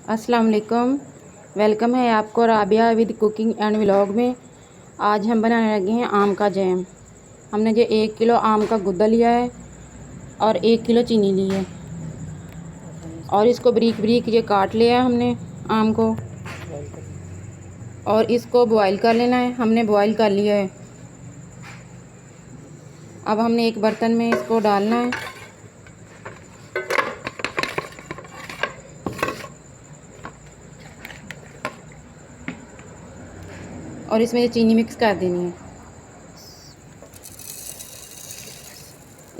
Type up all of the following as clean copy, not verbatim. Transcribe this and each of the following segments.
अस्सलाम वालेकुम। वेलकम है आपको Rabia with cooking and vlog में। आज हम बनाने लगे हैं आम का जैम। हमने जो 1 किलो आम का गुद्दा लिया है और 1 किलो चीनी ली है और इसको बारीक बारीक ये काट लिया है हमने आम को, और इसको बॉईल कर लेना है। हमने बॉईल कर लिया है। अब हमने एक बर्तन में इसको डालना है और इसमें चीनी मिक्स कर देनी है।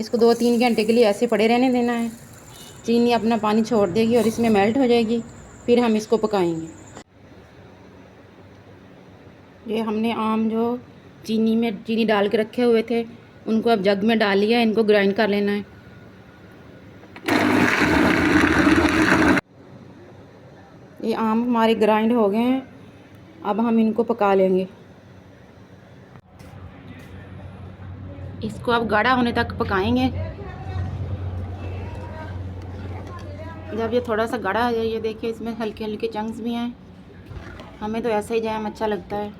इसको 2-3 घंटे के लिए ऐसे पड़े रहने देना है। चीनी अपना पानी छोड़ देगी और इसमें मेल्ट हो जाएगी, फिर हम इसको पकाएंगे। ये हमने आम जो चीनी डाल के रखे हुए थे उनको अब जग में डाल लिया है। इनको ग्राइंड कर लेना है। ये आम हमारे ग्राइंड हो गए हैं। अब हम इनको पका लेंगे। इसको अब गाढ़ा होने तक पकाएंगे। जब ये थोड़ा सा गाढ़ा हो जाए, ये देखिए इसमें हल्के हल्के चंक्स भी हैं। हमें तो ऐसे ही जैम अच्छा लगता है।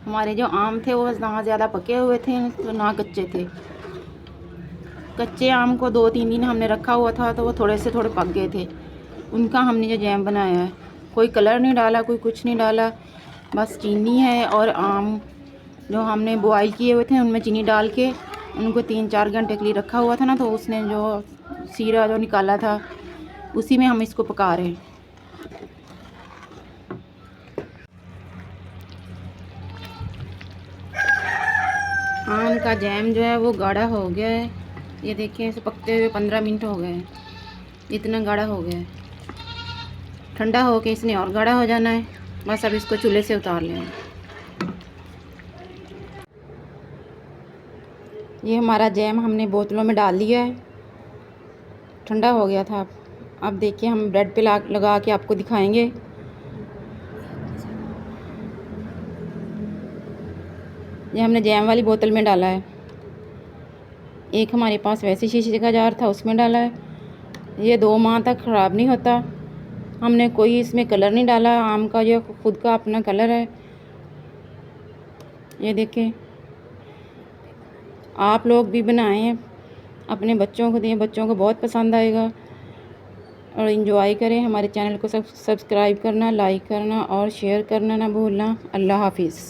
हमारे जो आम थे वो ना ज़्यादा पके हुए थे तो ना कच्चे थे। कच्चे आम को 2-3 दिन हमने रखा हुआ था तो वो थोड़े से थोड़े पक गए थे। उनका हमने जो जैम बनाया है, कोई कलर नहीं डाला, कोई कुछ नहीं डाला, बस चीनी है और आम जो हमने बॉयल किए हुए थे उनमें चीनी डाल के उनको 3-4 घंटे के लिए रखा हुआ था ना, तो उसने जो सीरा जो निकाला था उसी में हम इसको पका रहे हैं। आम का जैम जो है वो गाढ़ा हो गया है। ये देखिए इसे पकते हुए 15 मिनट हो गए हैं। इतना गाढ़ा हो गया है। ठंडा हो के इसने और गाढ़ा हो जाना है। बस अब इसको चूल्हे से उतार लेना। ये हमारा जैम हमने बोतलों में डाल लिया है। ठंडा हो गया था। अब देखिए हम ब्रेड पे लगा के आपको दिखाएंगे। ये हमने जैम वाली बोतल में डाला है। एक हमारे पास वैसे शीशे का जार था उसमें डाला है। ये 2 माह तक ख़राब नहीं होता। हमने कोई इसमें कलर नहीं डाला। आम का जो खुद का अपना कलर है। ये देखें, आप लोग भी बनाएं, अपने बच्चों को दें, बच्चों को बहुत पसंद आएगा। और इन्जॉय करें। हमारे चैनल को सब्सक्राइब करना, लाइक करना और शेयर करना ना भूलना। अल्लाह हाफिज़।